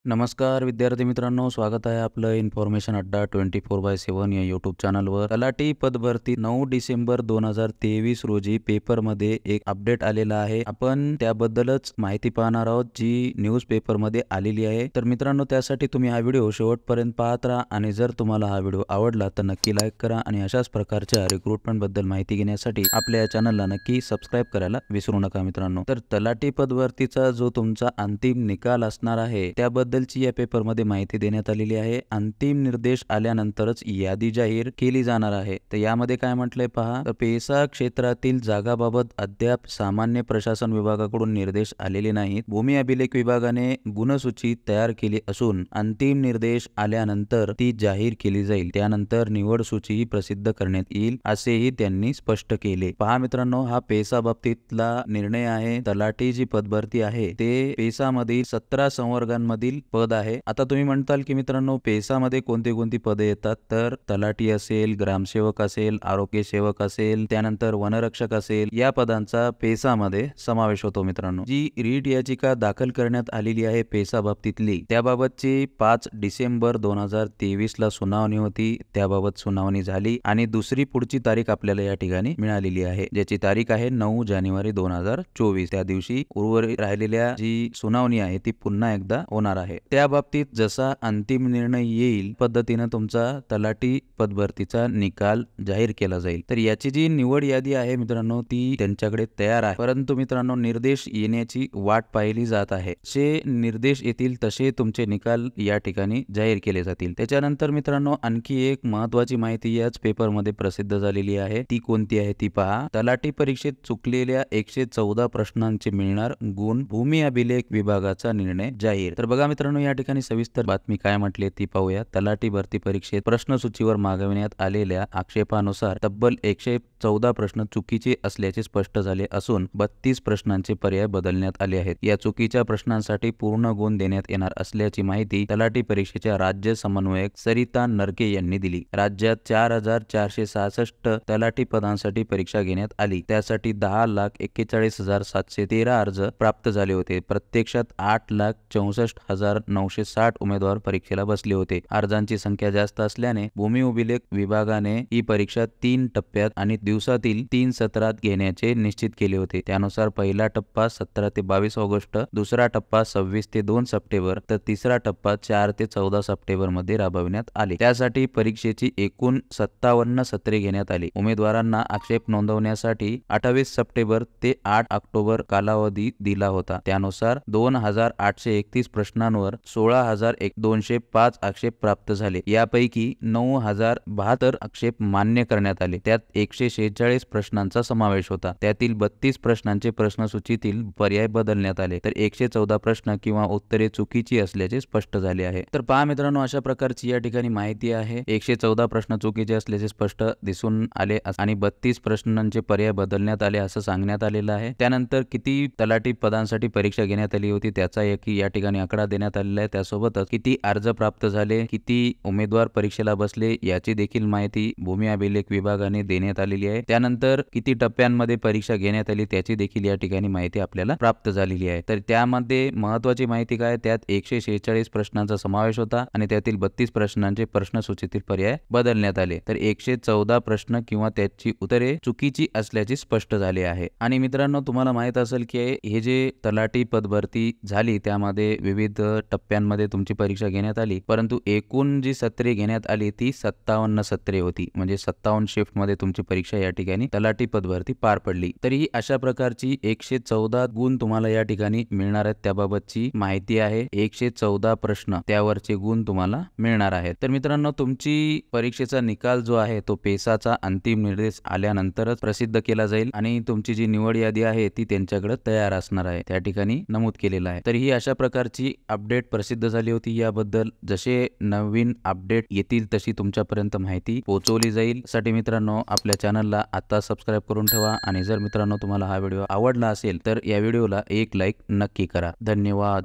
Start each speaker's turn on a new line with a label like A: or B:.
A: नमस्कार विद्यार्थी मित्रांनो, स्वागत आहे आपलं इन्फॉर्मेशन अड्डा 24/7 या यूट्यूब चॅनलवर। तलाठी पदभरती 9 डिसेंबर 2023 रोजी पेपरमध्ये एक अपडेट आलेला आहे। आपण त्याबद्दलच माहिती पाहणार आहोत जी न्यूज पेपरमध्ये आलेली आहे। तर मित्रांनो, त्यासाठी तुम्ही हा व्हिडिओ शेवटपर्यंत पाहत राहा आणि जर तुम्हाला हा व्हिडिओ आवडला तर नक्की लाईक करा आणि अशाच प्रकारच्या रिक्रुटमेंट बद्दल माहिती घेण्यासाठी आपल्या या चॅनलला नक्की सबस्क्राइब करायला विसरू नका मित्रांनो। तर तलाठी पदभरतीचा जो तुमचा अंतिम निकाल असणार आहे त्याबद्दल या पेपरमध्ये माहिती देण्यात आलेली आहे। अंतिम निर्देश आल्यानंतरच यादी जाहीर केली जाणार आहे। तर यामध्ये काय म्हटलंय पहा, तर पेसा क्षेत्रातील जागाबाबत अद्याप सामान्य प्रशासन विभागाकडून निर्देश आलेले नाहीत। भूमी अभिलेख विभागाने गुणसूची तयार केली असून अंतिम निर्देश आल्यानंतर ती जाहीर केली जाईल। त्यानंतर निवड सूचीही प्रसिद्ध करण्यात येईल असेही त्यांनी स्पष्ट केले। पहा मित्रांनो, हा पेसा बाबतीतला निर्णय आहे। तलाठी जी पदभरती आहे ते पेसा मधील 17 संवर्गांमधील पद आहे। आता तुम्ही म्हणताल की मित्रांनो, पेसा मध्ये कोणती कोणती पदे येतात, तर तलाठी असेल, ग्रामसेवक असेल, आरोग्य सेवक असेल, त्यानंतर वनरक्षक असेल, या पदांचा पेसा मध्ये समावेश होतो मित्रांनो। जी रीट याचिका दाखल करण्यात आलेली आहे पेसा बाबतीतली, त्याबाबतची 5 डिसेंबर 2023 ला सुनावणी होती। त्याबाबत सुनावणी झाली आणि दुसरी पुढची तारीख आपल्याला या ठिकाणी मिळालेली आहे, ज्याची तारीख आहे 9 जानेवारी 2024। त्या दिवशी उर्वरित राहिलेल्या जी सुनावणी आहे ती पुन्हा एकदा होणार आहे। त्या बाबतीत जसा अंतिम निर्णय येईल पद्धतीने तुमचा तलाठी पदभरतीचा निकाल जाहीर केला जाईल। तर याची जी निवड यादी आहे मित्रांनो ती त्यांच्याकडे तयार आहे, परंतु मित्रांनो निर्देश येण्याची वाट पाहिली जात आहे। जे निर्देश येतील तसे तुमचे निकाल या ठिकाणी जाहीर केले जातील। त्याच्यानंतर मित्रांनो आणखी एक महत्त्वाची माहिती याच पेपर मध्ये प्रसिद्ध झालेली आहे, ती कोणती आहे ती पहा। तलाठी परीक्षेत चुकलेल्या 114 प्रश्नांचे मिळणार गुण, भूमी अभिलेख विभागाचा निर्णय जाहीर। तर बघा मित्रांनो, या ठिकाणी सविस्तर बातमी काय म्हटली ती पाहूया। तलाठी भरती परीक्षेत प्रश्नसूचीवर मागवण्यात आलेल्या आक्षेपानुसार तब्बल 114 प्रश्न चुकीचे असल्याचे स्पष्ट झाले असून 32 प्रश्नांचे पर्याय बदलण्यात आले आहेत। या चुकीच्या प्रश्नांसाठी पूर्ण गुण देण्यात येणार असल्याची माहिती तलाठी परीक्षेच्या राज्य समन्वयक सरिता नरके यांनी दिली। राज्यात 4466 तलाठी पदांसाठी परीक्षा घेण्यात आली। त्यासाठी 10,41,713 अर्ज प्राप्त झाले होते। प्रत्यक्षात 8,64,960 उमेदवार परीक्षेला बसले होते। अर्जांची संख्या जास्त असल्याने भूमी अभिलेख विभागाने ही परीक्षा 3 टप्प्यात आणि दिवसातील 3 सत्रात घेण्याचे निश्चित केले होते। त्यानुसार पहिला टप्पा 17 ते 22 ऑगस्ट, दुसरा टप्पा 26 ते 2 सप्टेंबर, तर तिसरा टप्पा 4 ते 14 सप्टेंबर मध्ये राबविण्यात आले। त्यासाठी परीक्षेची एकूण 57 सत्रे घेण्यात आली। उमेदवारांना आक्षेप नोंदवण्यासाठी 28 सप्टेंबर ते 8 ऑक्टोबर कालावधी दिला होता। त्यानुसार 2831 प्रश्नांवर 16,205 आक्षेप प्राप्त झाले। यापैकी 9,072 आक्षेप मान्य करण्यात आले। त्यात 146 प्रश्नांचा समावेश होता। त्यातील 32 प्रश्नांचे प्रश्नसूचीतील पर्याय बदलण्यात आले, तर 114 प्रश्न किंवा उत्तरे चुकीची असल्याचे स्पष्ट झाले आहे। तर पहा मित्रांनो, अशा प्रकारची या ठिकाणी माहिती आहे। 114 प्रश्न चुकीचे असल्याचे स्पष्ट दिसून आले आणि 32 प्रश्नांचे पर्याय बदलण्यात आले असं सांगण्यात आलेलं आहे। त्यानंतर किती तलाठी पदांसाठी परीक्षा घेण्यात आली होती त्याचा या ठिकाणी आकडा देण्यात आलेला आहे। त्यासोबतच किती अर्ज प्राप्त झाले, किती उमेदवार परीक्षेला बसले याची देखील माहिती भूमी अभिलेख विभागाने देण्यात आलेली आहे। त्यानंतर किती टप्प्यांमध्ये परीक्षा घेण्यात आली त्याची देखील या ठिकाणी माहिती आपल्याला प्राप्त झालेली आहे। तर त्यामध्ये महत्त्वाची माहिती काय, त्यात 146 प्रश्नांचा समावेश होता आणि त्यातील 32 प्रश्नांचे प्रश्नसूचीतील पर्याय बदलण्यात आले, तर 114 प्रश्न किंवा त्याची उत्तरे चुकीची असल्याचे स्पष्ट झाले आहे। आणि मित्रांनो, तुम्हाला माहित असेल की हे जे तलाठी पदभरती झाली त्यामध्ये विविध टप्प्यांमध्ये तुमची परीक्षा घेण्यात आली, परंतु एकूण जी सत्रे घेण्यात आली ती 57 सत्रे होती, म्हणजे 57 शिफ्ट मध्ये तुमची परीक्षा या ठिकाणी तलाठी पदभरती पार पडली। तरी अशा प्रकारची 114 गुण तुम्हाला या ठिकाणी मिळणार आहेत, त्याबाबतची माहिती आहे। 114 प्रश्न त्यावरचे गुण तुम्हाला मिळणार आहेत। तर मित्रांनो, तुमची परीक्षेचा निकाल जो आहे तो पेसाचा अंतिम निर्देश आल्यानंतरच प्रसिद्ध केला जाईल आणि तुमची जी निवड यादी आहे ती त्यांच्याकडे तयार असणार आहे, त्या ठिकाणी नमूद केलेलं आहे। तर ही अशा प्रकारची अपडेट प्रसिद्ध झाली होती। याबद्दल जसे नवीन अपडेट येतील तशी तुमच्यापर्यंत माहिती पोहोचवली जाईल। साठी मित्रांनो, आपल्या चॅनलला आता सबस्क्राइब करून ठेवा आणि जर मित्रांनो तुम्हाला हा व्हिडिओ आवडला असेल तर या व्हिडिओला एक लाईक नक्की करा। धन्यवाद।